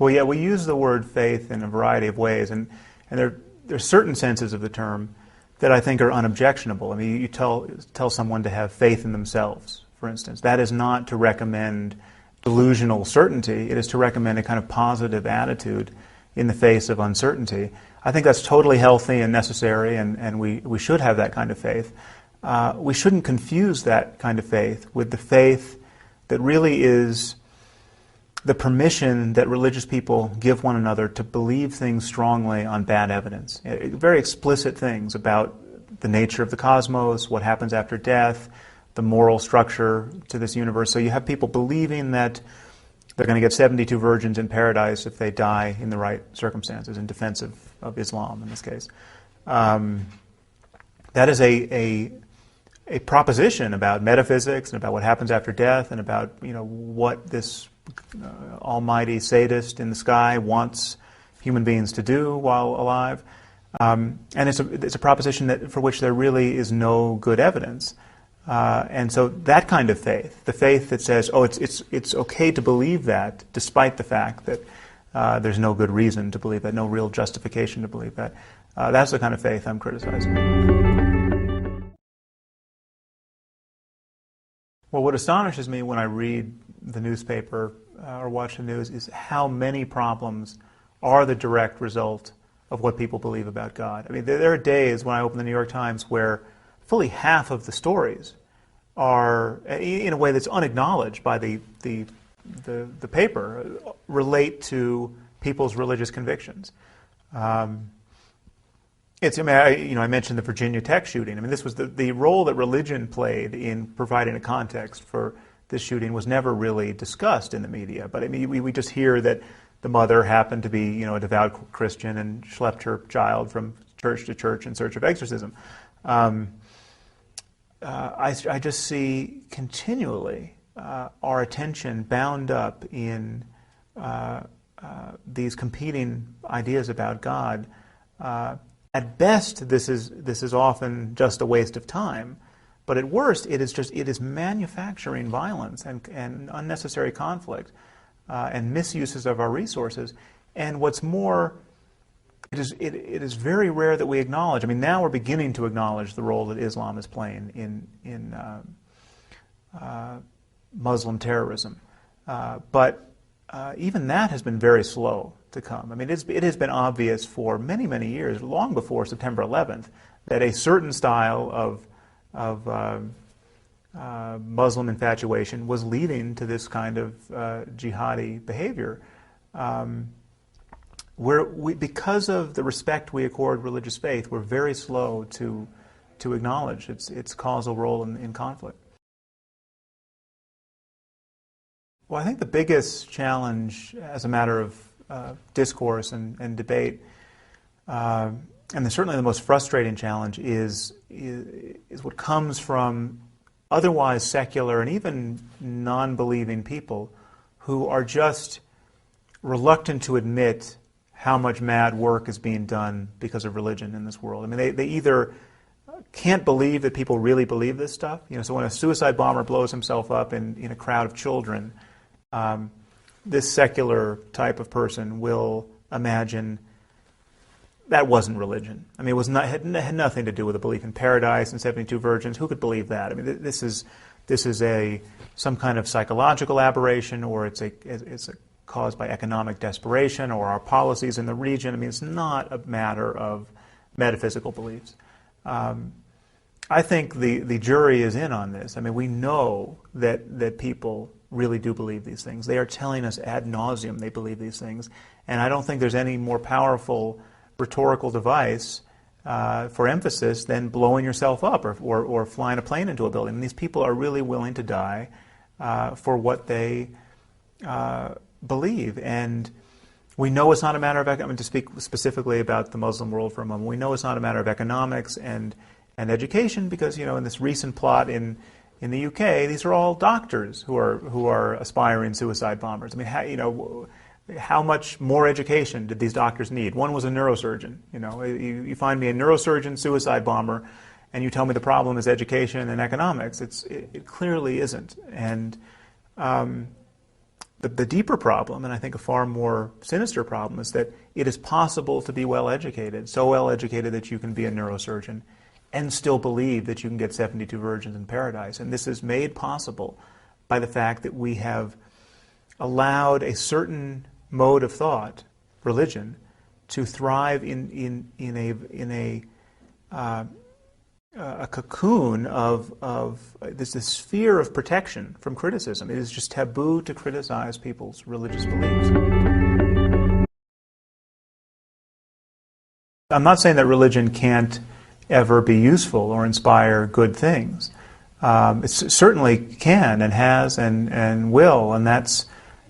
Well, yeah, we use the word faith in a variety of ways, and there are certain senses of the term that I think are unobjectionable. I mean, you tell someone to have faith in themselves, for instance. That is not to recommend delusional certainty. It is to recommend a kind of positive attitude in the face of uncertainty. I think that's totally healthy and necessary, and we should have that kind of faith. We shouldn't confuse that kind of faith with the faith that really is the permission that religious people give one another to believe things strongly on bad evidence. Very explicit things about the nature of the cosmos, what happens after death, the moral structure to this universe. So you have people believing that they're going to get 72 virgins in paradise if they die in the right circumstances, in defense of Islam in this case. That is a proposition about metaphysics and about what happens after death and about what this almighty sadist in the sky wants human beings to do while alive. And it's a proposition for which there really is no good evidence. And so that kind of faith, the faith that says, oh, it's okay to believe that, despite the fact that there's no good reason to believe that, no real justification to believe that, that's the kind of faith I'm criticizing. Well, what astonishes me when I read the newspaper or watch the news is how many problems are the direct result of what people believe about God. I mean, there are days when I open the New York Times where fully half of the stories are, in a way that's unacknowledged by the paper, relate to people's religious convictions. I mentioned the Virginia Tech shooting. I mean, this was the role that religion played in providing a context for this shooting was never really discussed in the media. But I mean, we just hear that the mother happened to be, a devout Christian and schlepped her child from church to church in search of exorcism. I just see continually our attention bound up in these competing ideas about God. At best, this is often just a waste of time, but at worst, it is manufacturing violence and unnecessary conflict and misuses of our resources. And what's more, it is very rare that we acknowledge. I mean, now we're beginning to acknowledge the role that Islam is playing in Muslim terrorism, but even that has been very slow to come. I mean, it has been obvious for many, many years, long before September 11th, that a certain style of Muslim infatuation was leading to this kind of jihadi behavior. Because of the respect we accord religious faith, we're very slow to acknowledge its causal role in conflict. Well, I think the biggest challenge as a matter of discourse and debate, and certainly the most frustrating challenge, is what comes from otherwise secular and even non-believing people who are just reluctant to admit how much mad work is being done because of religion in this world. I mean, they either can't believe that people really believe this stuff. So when a suicide bomber blows himself up in a crowd of children, this secular type of person will imagine that wasn't religion. I mean, it had nothing to do with a belief in paradise and 72 virgins. Who could believe that? I mean, this is some kind of psychological aberration, or it's caused by economic desperation or our policies in the region. I mean, it's not a matter of metaphysical beliefs. I think the jury is in on this. I mean, we know that people really do believe these things. They are telling us ad nauseum they believe these things. And I don't think there's any more powerful rhetorical device for emphasis than blowing yourself up or flying a plane into a building. And these people are really willing to die for what they believe. And we know it's not a matter of, to speak specifically about the Muslim world for a moment, we know it's not a matter of economics and education, because, in this recent plot in the UK, these are all doctors who are aspiring suicide bombers. I mean, how much more education did these doctors need? One was a neurosurgeon. You find me a neurosurgeon suicide bomber, and you tell me the problem is education and economics. It clearly isn't. And the deeper problem, and I think a far more sinister problem, is that it is possible to be well educated, so well educated that you can be a neurosurgeon and still believe that you can get 72 virgins in paradise. And this is made possible by the fact that we have allowed a certain mode of thought, religion, to thrive in a cocoon of this sphere of protection from criticism. It is just taboo to criticize people's religious beliefs. I'm not saying that religion can't ever be useful or inspire good things. It certainly can and has and will, and that's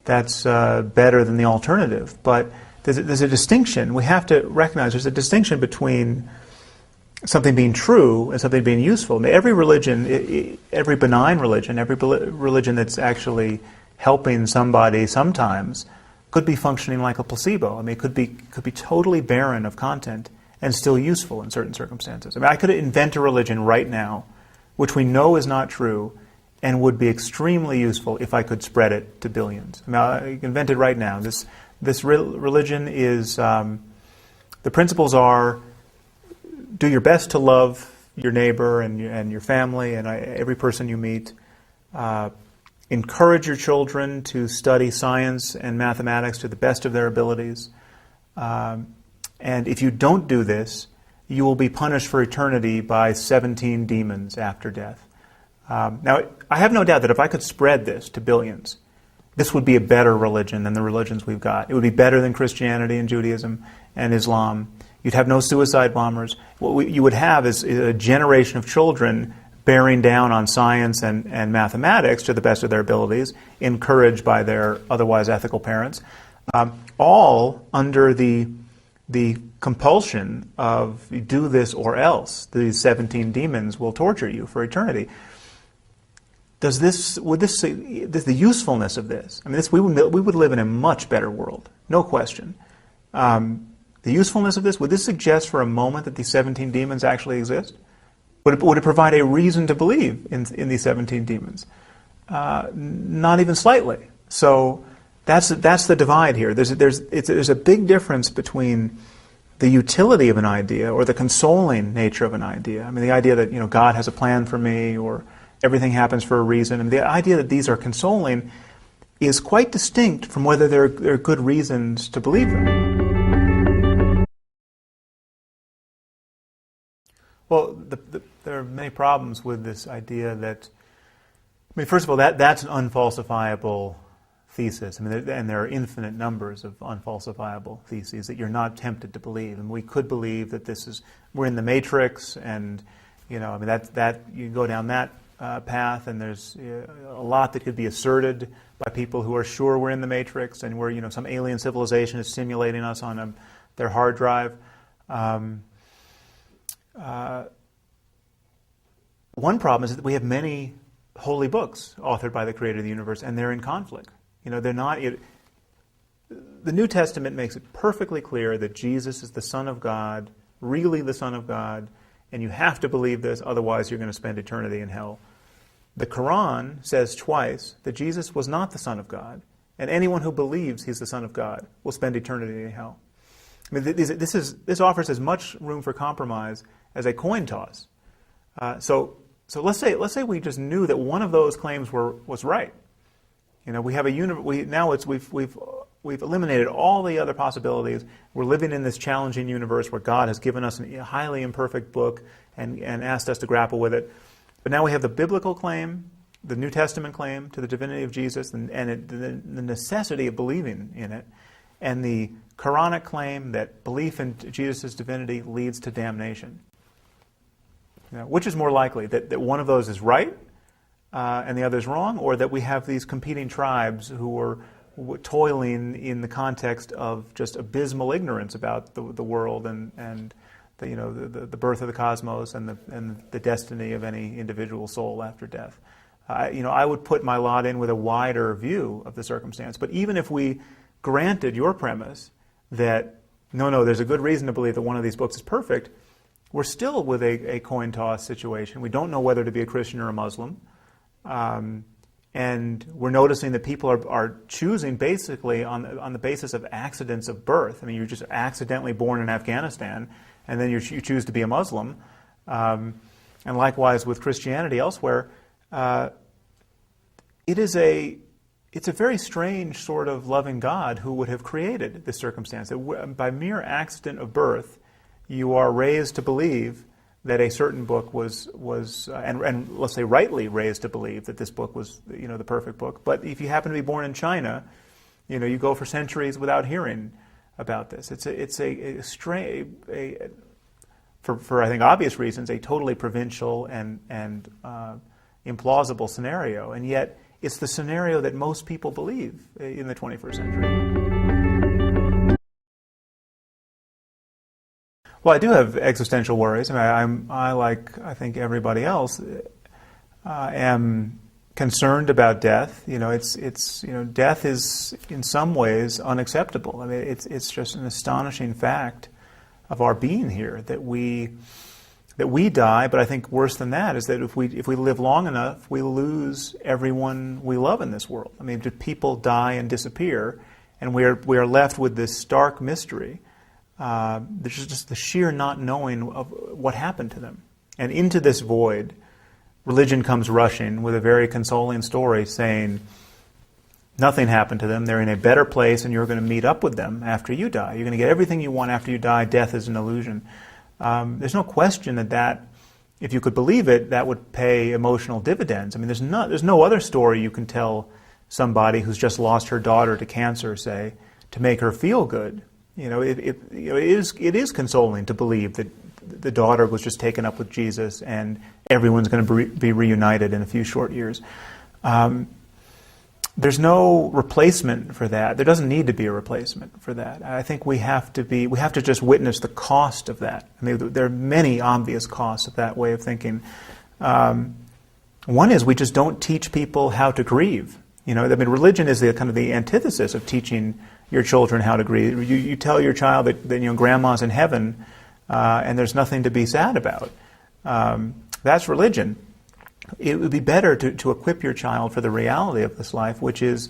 better than the alternative. But there's a distinction. We have to recognize there's a distinction between something being true and something being useful. I mean, every religion, every benign religion, every religion that's actually helping somebody sometimes could be functioning like a placebo. I mean, it could be totally barren of content and still useful in certain circumstances. I mean, I could invent a religion right now, which we know is not true, and would be extremely useful if I could spread it to billions. I mean, I can invent it right now. This religion is, the principles are, do your best to love your neighbor and your family and every person you meet. Encourage your children to study science and mathematics to the best of their abilities. And if you don't do this, you will be punished for eternity by 17 demons after death. Now, I have no doubt that if I could spread this to billions, this would be a better religion than the religions we've got. It would be better than Christianity and Judaism and Islam. You'd have no suicide bombers. What you would have is a generation of children bearing down on science and mathematics to the best of their abilities, encouraged by their otherwise ethical parents, all under the compulsion of do this or else. These 17 demons will torture you for eternity. The usefulness of this? I mean, we would live in a much better world, no question. The usefulness of this, would this suggest for a moment that these 17 demons actually exist? Would it provide a reason to believe in these 17 demons? Not even slightly. So that's the divide here. There's a big difference between the utility of an idea or the consoling nature of an idea. I mean, the idea that God has a plan for me or everything happens for a reason. And the idea that these are consoling is quite distinct from whether there are good reasons to believe them. Well, there are many problems with this idea that, I mean, first of all, that's an unfalsifiable thesis. I mean, and there are infinite numbers of unfalsifiable theses that you're not tempted to believe. And we could believe that we're in the Matrix, and I mean, that you go down that path, and there's a lot that could be asserted by people who are sure we're in the Matrix and we're some alien civilization is simulating us on their hard drive. One problem is that we have many holy books authored by the creator of the universe, and they're in conflict. They're not. The New Testament makes it perfectly clear that Jesus is the Son of God, really the Son of God, and you have to believe this, otherwise you're going to spend eternity in hell. The Quran says twice that Jesus was not the Son of God, and anyone who believes he's the Son of God will spend eternity in hell. I mean, this offers as much room for compromise as a coin toss. So let's say we just knew that one of those claims was right. We have we've eliminated all the other possibilities. We're living in this challenging universe where God has given us a highly imperfect book and asked us to grapple with it. But now we have the biblical claim, the New Testament claim to the divinity of Jesus, and the necessity of believing in it, and the Quranic claim that belief in Jesus' divinity leads to damnation. Which is more likely, that one of those is right and the other is wrong, or that we have these competing tribes who are toiling in the context of just abysmal ignorance about the world and the birth of the cosmos and the destiny of any individual soul after death. I would put my lot in with a wider view of the circumstance. But even if we granted your premise that no, there's a good reason to believe that one of these books is perfect, we're still with a coin toss situation. We don't know whether to be a Christian or a Muslim. and we're noticing that people are choosing basically on the basis of accidents of birth. I mean, you're just accidentally born in Afghanistan, and then you choose to be a Muslim. And likewise with Christianity elsewhere, it's a very strange sort of loving God who would have created this circumstance. That by mere accident of birth, you are raised to believe that a certain book was and let's say rightly raised to believe that this book was, the perfect book. But if you happen to be born in China, you go for centuries without hearing about this. It's a strange, for I think obvious reasons, a totally provincial and implausible scenario, and yet it's the scenario that most people believe in the 21st century. Well, I do have existential worries. I mean, I think everybody else, am concerned about death. Death is in some ways unacceptable. I mean, it's just an astonishing fact of our being here that we die. But I think worse than that is that if we live long enough, we lose everyone we love in this world. I mean, people die and disappear, and we are left with this stark mystery. There's just the sheer not knowing of what happened to them. And into this void, religion comes rushing with a very consoling story saying nothing happened to them, they're in a better place, and you're going to meet up with them after you die. You're going to get everything you want after you die. Death is an illusion. There's no question that if you could believe it, that would pay emotional dividends. I mean, there's no other story you can tell somebody who's just lost her daughter to cancer, say, to make her feel good. It is consoling to believe that the daughter was just taken up with Jesus and everyone's going to be reunited in a few short years. There's no replacement for that. There doesn't need to be a replacement for that. I think we have to just witness the cost of that. I mean, there are many obvious costs of that way of thinking. One is we just don't teach people how to grieve. Religion is the kind of the antithesis of teaching your children how to grieve. You tell your child that grandma's in heaven, and there's nothing to be sad about. That's religion. It would be better to equip your child for the reality of this life, which is,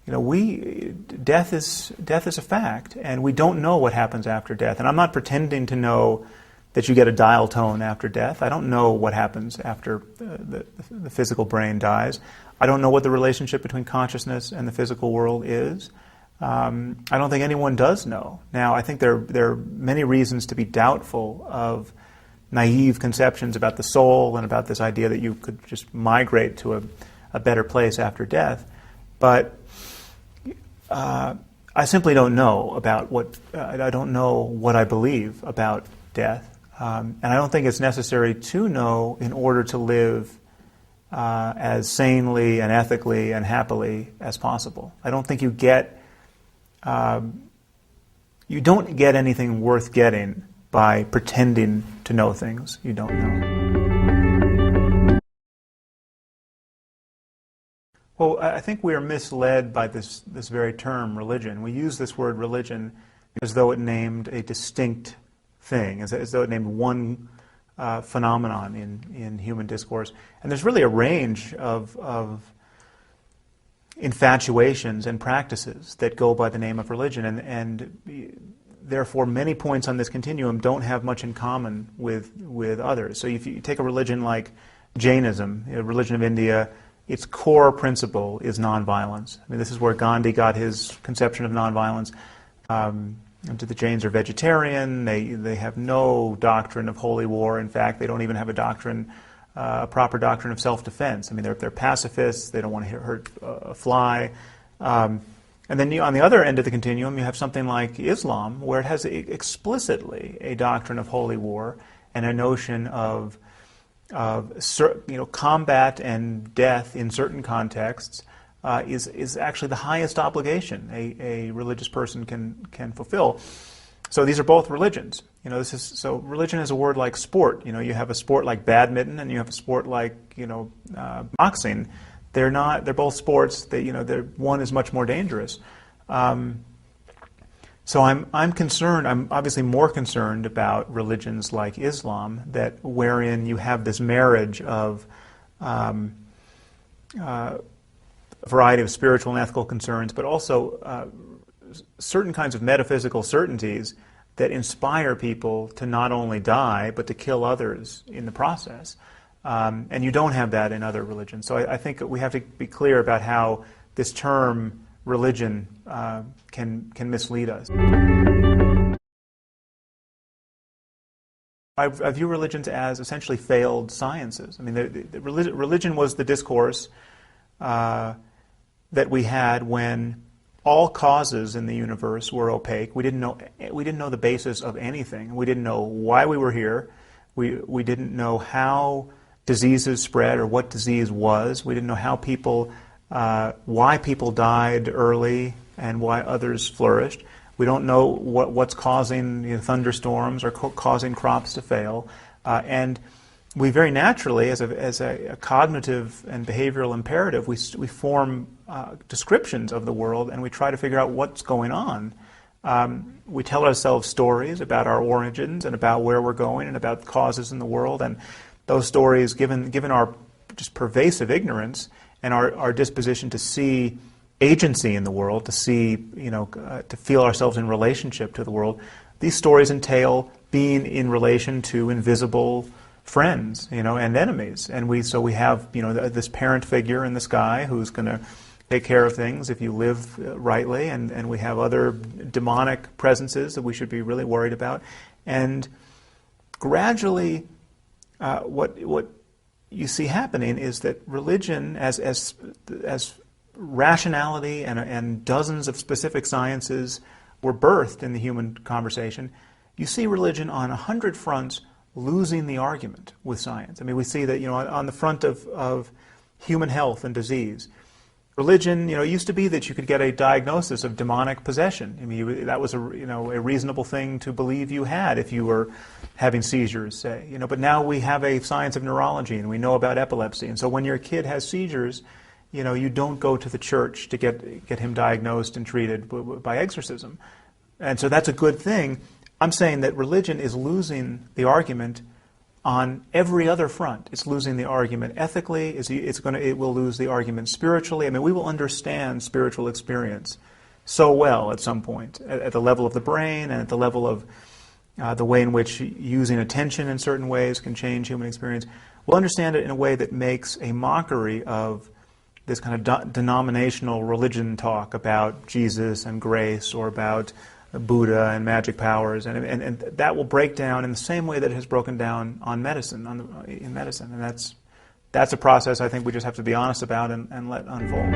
death is a fact, and we don't know what happens after death. And I'm not pretending to know that you get a dial tone after death. I don't know what happens after the physical brain dies. I don't know what the relationship between consciousness and the physical world is. I don't think anyone does know. Now, I think there are many reasons to be doubtful of naive conceptions about the soul and about this idea that you could just migrate to a better place after death. But I simply don't know I don't know what I believe about death. And I don't think it's necessary to know in order to live as sanely and ethically and happily as possible. I don't think you don't get anything worth getting by pretending to know things you don't know. Well, I think we are misled by this very term, religion. We use this word religion as though it named a distinct thing, as though it named one phenomenon in human discourse. And there's really a range of infatuations and practices that go by the name of religion, and therefore many points on this continuum don't have much in common with others. So if you take a religion like Jainism, a religion of India, its core principle is nonviolence. I mean, this is where Gandhi got his conception of nonviolence. The Jains are vegetarian. They have no doctrine of holy war. In fact, they don't even have a proper doctrine of self-defense. I mean, they're pacifists. They don't want to hurt a fly. And then on the other end of the continuum, you have something like Islam, where it has explicitly a doctrine of holy war and a notion of combat and death in certain contexts is actually the highest obligation a religious person can fulfill. So these are both religions. So religion is a word like sport. You have a sport like badminton and you have a sport like boxing. They're both sports. One is much more dangerous. So I'm concerned. I'm obviously more concerned about religions like Islam, wherein you have this marriage of a variety of spiritual and ethical concerns, but also certain kinds of metaphysical certainties that inspire people to not only die, but to kill others in the process. And you don't have that in other religions. So I think we have to be clear about how this term religion can mislead us. I view religions as essentially failed sciences. I mean, religion was the discourse that we had when all causes in the universe were opaque. We didn't know the basis of anything. We didn't know why we were here. We didn't know how diseases spread or what disease was. We didn't know how why people died early and why others flourished. We don't know what's causing thunderstorms or causing crops to fail. And we very naturally, as a cognitive and behavioral imperative, we form descriptions of the world and we try to figure out what's going on. We tell ourselves stories about our origins and about where we're going and about causes in the world. And those stories, given our just pervasive ignorance and our disposition to see agency in the world, to see, to feel ourselves in relationship to the world, these stories entail being in relation to invisible friends, and enemies. And we have, this parent figure in the sky who's going to take care of things if you live rightly, and we have other demonic presences that we should be really worried about. And gradually, what you see happening is that religion, as rationality and dozens of specific sciences were birthed in the human conversation, you see religion on 100 fronts losing the argument with science. I mean, we see that, on the front of human health and disease, religion, it used to be that you could get a diagnosis of demonic possession. I mean, that was a reasonable thing to believe you had if you were having seizures, say. But now we have a science of neurology and we know about epilepsy. And so when your kid has seizures, you don't go to the church to get him diagnosed and treated by exorcism. And so that's a good thing. I'm saying that religion is losing the argument on every other front. It's losing the argument ethically. It will lose the argument spiritually. I mean, we will understand spiritual experience so well at some point, at the level of the brain and at the level of the way in which using attention in certain ways can change human experience. We'll understand it in a way that makes a mockery of this kind of denominational religion talk about Jesus and grace, or about Buddha and magic powers, and that will break down in the same way that it has broken down on medicine, in medicine, and that's a process I think we just have to be honest about and let unfold.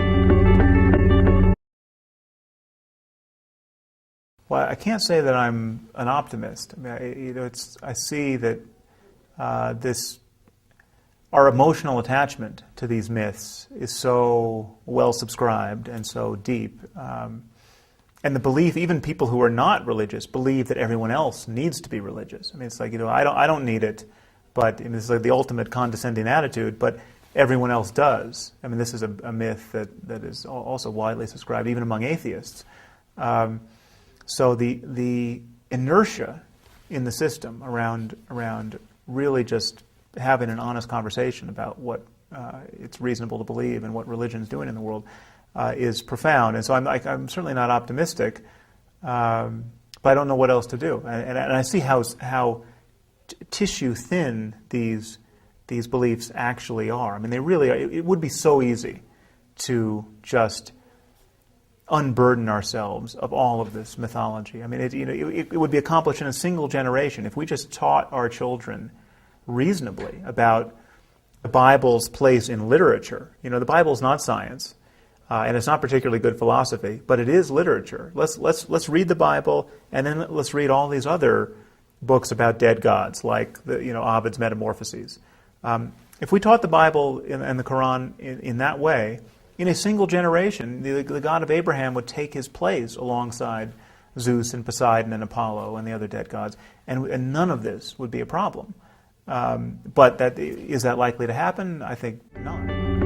Well, I can't say that I'm an optimist. I mean, I see that our emotional attachment to these myths is so well subscribed and so deep. And the belief, even people who are not religious believe that everyone else needs to be religious. I mean, it's like, I don't need it, but it's like the ultimate condescending attitude, but everyone else does. I mean, this is a myth that is also widely subscribed, even among atheists. So the inertia in the system around really just having an honest conversation about what it's reasonable to believe and what religion's doing in the world is profound, and so I'm certainly not optimistic, but I don't know what else to do, and I see how tissue thin these beliefs actually are. I mean, they really are. It would be so easy to just unburden ourselves of all of this mythology. I mean, it would be accomplished in a single generation if we just taught our children reasonably about the Bible's place in literature. The Bible's not science. And it's not particularly good philosophy, but it is literature. Let's read the Bible, and then let's read all these other books about dead gods, like Ovid's Metamorphoses. If we taught the Bible and the Quran in that way, in a single generation, the God of Abraham would take his place alongside Zeus and Poseidon and Apollo and the other dead gods, and none of this would be a problem. But is that likely to happen? I think not.